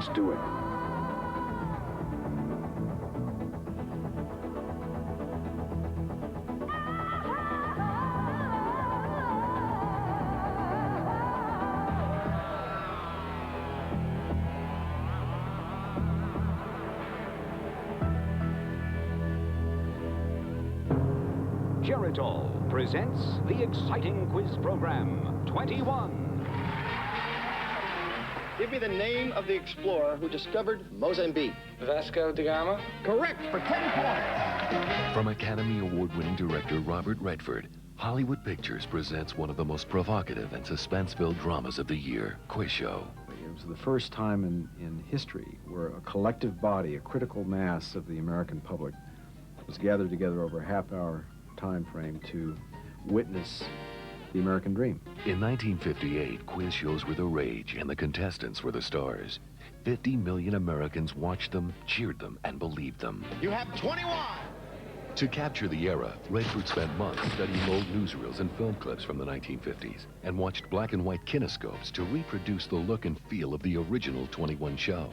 Let's do it. Geritol presents the exciting quiz program, 21. Give me the name of the explorer who discovered Mozambique. Vasco da Gama? Correct, for 10 points. From Academy Award-winning director Robert Redford, Hollywood Pictures presents one of the most provocative and suspense-filled dramas of the year, Quiz Show. It was the first time in history where a collective body, a critical mass of the American public, was gathered together over a half-hour time frame to witness the American dream. In 1958, quiz shows were the rage and the contestants were the stars. 50 million Americans watched them, cheered them, and believed them. You have 21. To capture the era, Redford spent months studying old newsreels and film clips from the 1950s and watched black and white kinescopes to reproduce the look and feel of the original 21 show.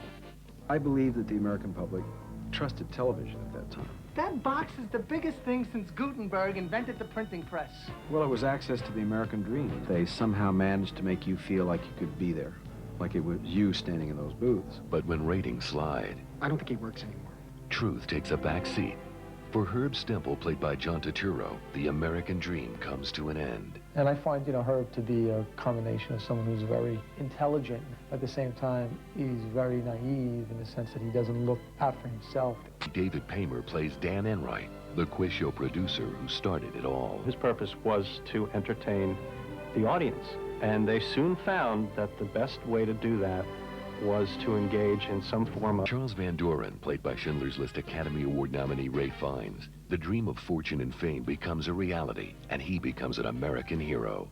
I believe that the American public trusted television at that time. That box is the biggest thing since Gutenberg invented the printing press. Well, it was access to the American dream. They somehow managed to make you feel like you could be there, like it was you standing in those booths. But when ratings slide, I don't think he works anymore. truth takes a back seat. For Herb Stemple, played by John Turturro, the American dream comes to an end. And I find, Herb to be a combination of someone who's very intelligent. At the same time, he's very naive in the sense that he doesn't look out for himself. David Paymer plays Dan Enright, the quiz show producer who started it all. His purpose was to entertain the audience, and they soon found that the best way to do that was to engage in some form of... Charles Van Doren, played by Schindler's List Academy Award nominee Ralph Fiennes. The dream of fortune and fame becomes a reality, and he becomes an American hero.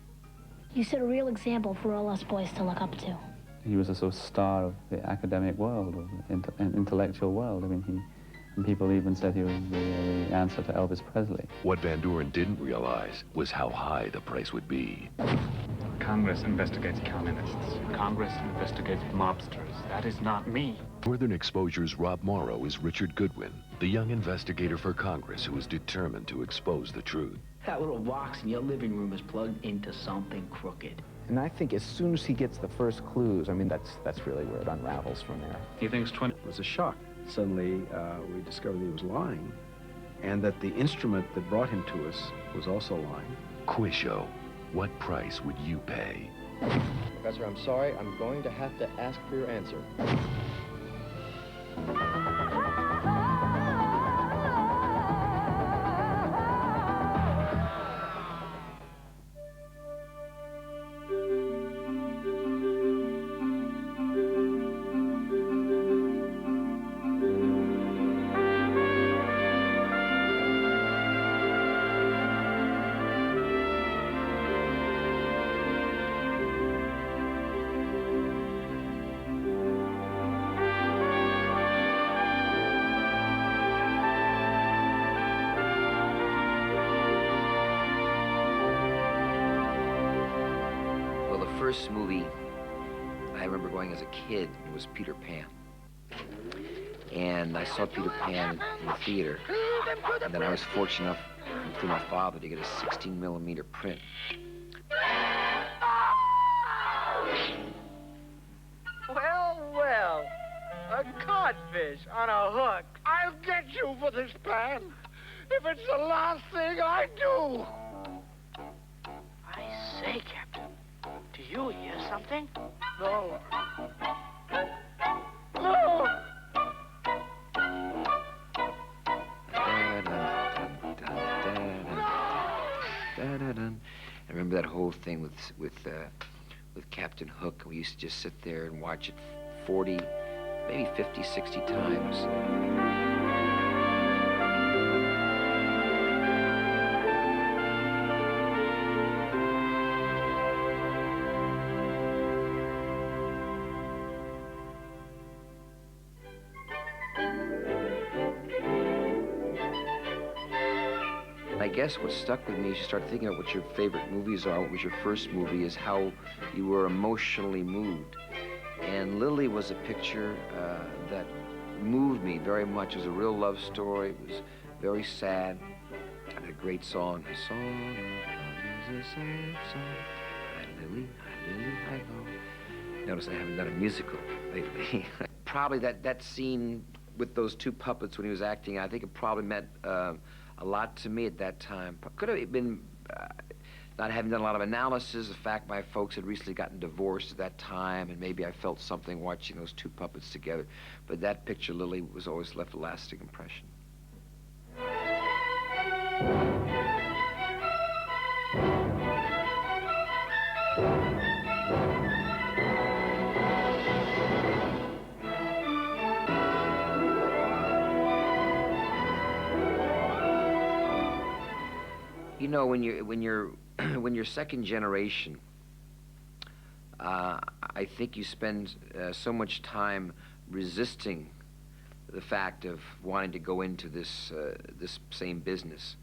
You set a real example for all us boys to look up to. He was a sort of star of the academic world, of the intellectual world. I mean, and people even said he was the answer to Elvis Presley. What Van Doren didn't realize was how high the price would be. Congress investigates communists. Congress investigates mobsters. That is not me. Northern Exposure's Rob Morrow is Richard Goodwin, the young investigator for Congress who is determined to expose the truth. That little box in your living room is plugged into something crooked. And I think as soon as he gets the first clues, I mean, that's really where it unravels from there. He thinks 20... It was a shock. Suddenly, we discovered he was lying, and that the instrument that brought him to us was also lying. Quiz Show. What price would you pay? Professor, I'm sorry. I'm going to have to ask for your answer. First movie I remember going as a kid, it was Peter Pan. And I saw Peter Pan in the theater. And then I was fortunate enough through my father to get a 16mm print. Well, a codfish on a hook. I'll get you for this, Pan, if it's the last thing I do. I say, Captain. Do you hear something? No. No! I remember that whole thing with Captain Hook. We used to just sit there and watch it 40, maybe 50, 60 times. I guess what stuck with me as you start thinking of what your favorite movies are, what was your first movie, is how you were emotionally moved And Lily was a picture that moved me very much. It was a real love story. It was very sad. And a great song. A song of love is a sad song. Hi, Lily, hi, ho. Notice I haven't done a musical lately. Probably that scene with those two puppets when he was acting, I think it probably meant a lot to me at that time. Could have been not having done a lot of analysis, the fact my folks had recently gotten divorced at that time, and maybe I felt something watching those two puppets together. But that picture, Lily, was always left a lasting impression. You know, when you're second generation, I think you spend so much time resisting the fact of wanting to go into this same business.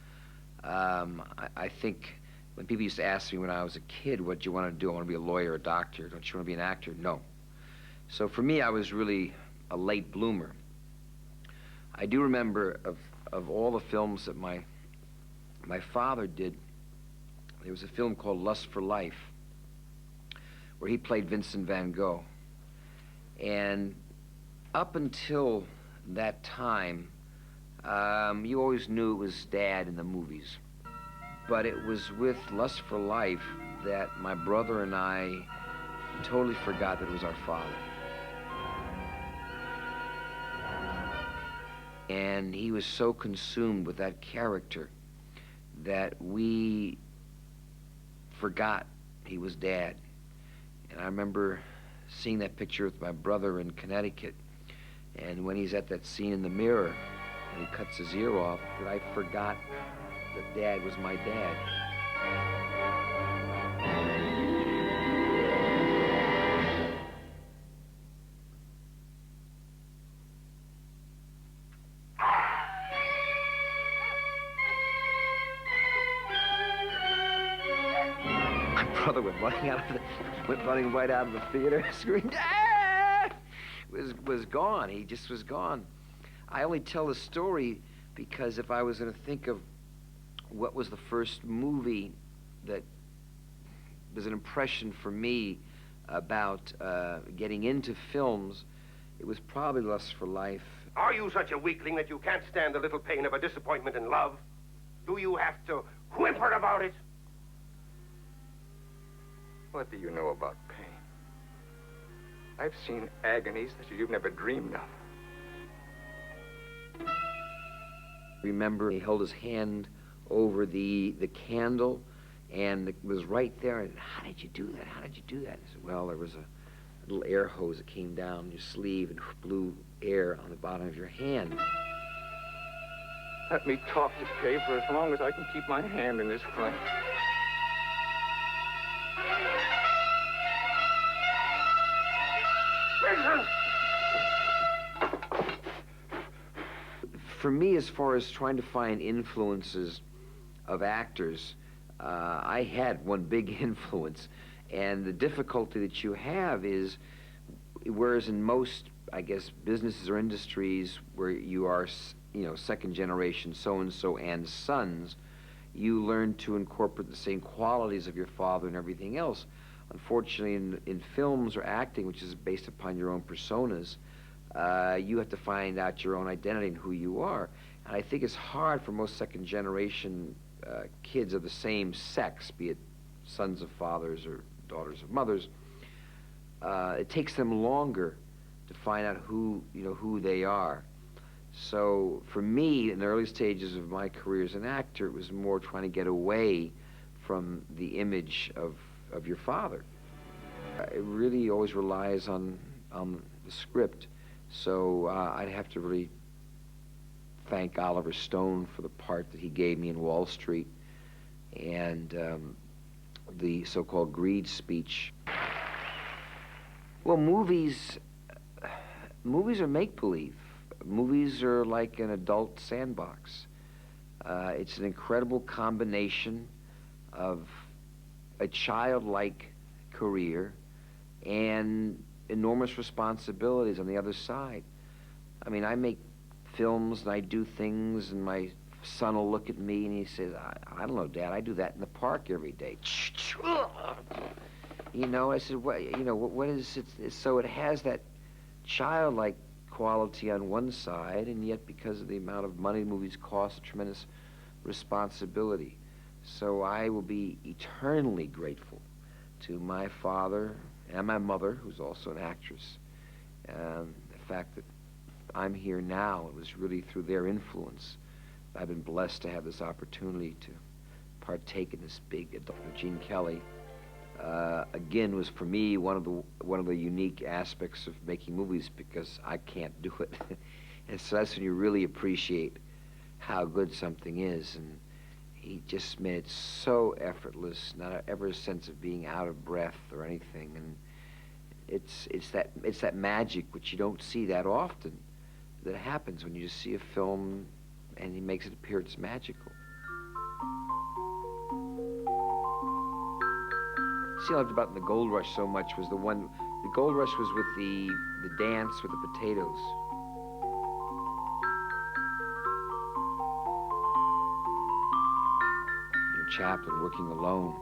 I think when people used to ask me when I was a kid, what do you want to do? I want to be a lawyer, a doctor. Don't you want to be an actor? No. So for me, I was really a late bloomer. I do remember of all the films that my father did, there was a film called Lust for Life, where he played Vincent van Gogh. And up until that time, you always knew it was Dad in the movies. But it was with Lust for Life that my brother and I totally forgot that it was our father. And he was so consumed with that character that we forgot he was Dad. And I remember seeing that picture with my brother in Connecticut, and when he's at that scene in the mirror and he cuts his ear off, that I forgot that Dad was my dad. Brother went running right out of the theater, screamed, "Ah!" was gone. He just was gone. I only tell the story because if I was going to think of what was the first movie that was an impression for me about getting into films, it was probably Lust for Life. Are you such a weakling that you can't stand the little pain of a disappointment in love? Do you have to whimper about it? What do you know about pain? I've seen agonies that you've never dreamed of. Remember, he held his hand over the candle, and it was right there. And how did you do that? How did you do that? I said, well, there was a little air hose that came down your sleeve and blew air on the bottom of your hand. Let me talk to Kay for as long as I can keep my hand in this flame. For me, as far as trying to find influences of actors, I had one big influence. And the difficulty that you have is, whereas in most, I guess, businesses or industries where you are, you know, second generation so-and-so and sons, you learn to incorporate the same qualities of your father and everything else. Unfortunately, in films or acting, which is based upon your own personas, you have to find out your own identity and who you are. And I think it's hard for most second-generation kids of the same sex, be it sons of fathers or daughters of mothers. It takes them longer to find out who they are. So for me, in the early stages of my career as an actor, it was more trying to get away from the image of your father. It really always relies on the script. So I'd have to really thank Oliver Stone for the part that he gave me in Wall Street and the so-called greed speech. Well, movies are make-believe. Movies are like an adult sandbox. It's an incredible combination of a childlike career and enormous responsibilities on the other side. I mean, I make films and I do things, and my son will look at me and he says, I don't know, Dad, I do that in the park every day. You know, I said, what, you know, what is it? So it has that childlike quality on one side, and yet because of the amount of money movies cost, a tremendous responsibility. So I will be eternally grateful to my father and my mother, who's also an actress. The fact that I'm here now, it was really through their influence. I've been blessed to have this opportunity to partake in this big adult. Gene Kelly, again, was for me one of the unique aspects of making movies, because I can't do it. And so that's when you really appreciate how good something is. And he just made it so effortless, not ever a sense of being out of breath or anything. And it's that magic which you don't see that often, that happens when you just see a film and he makes it appear it's magical. See, I loved about the Gold Rush so much was the Gold Rush was with the dance with the potatoes. And Chaplin working alone,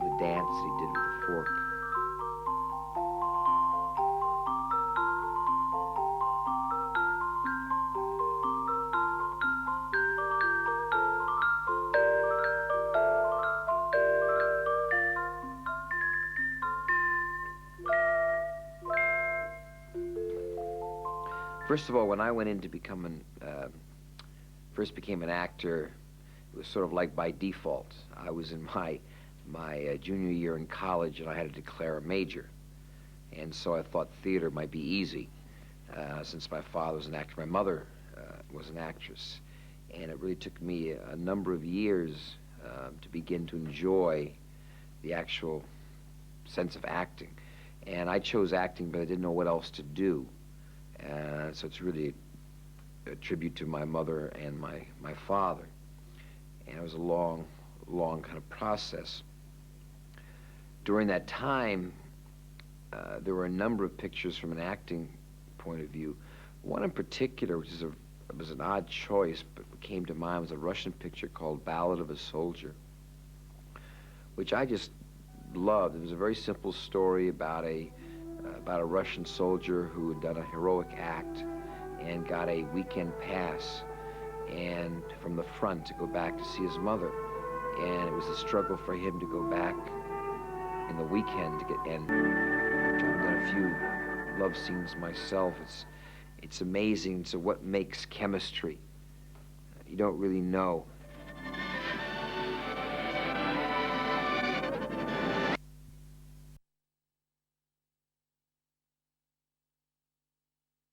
and the dance he did with the fork. First of all, when I went in to first became an actor, it was sort of like by default. I was in my junior year in college, and I had to declare a major. And so I thought theater might be easy, since my father was an actor, my mother was an actress. And it really took me a number of years to begin to enjoy the actual sense of acting. And I chose acting, but I didn't know what else to do. So it's really a tribute to my mother and my father. And it was a long kind of process. During that time, there were a number of pictures from an acting point of view. One in particular, which was an odd choice, but what came to mind was a Russian picture called Ballad of a Soldier, which I just loved. It was a very simple story about a Russian soldier who had done a heroic act and got a weekend pass and from the front to go back to see his mother. And it was a struggle for him to go back in the weekend to get, and I've done a few love scenes myself. It's amazing. So what makes chemistry? You don't really know.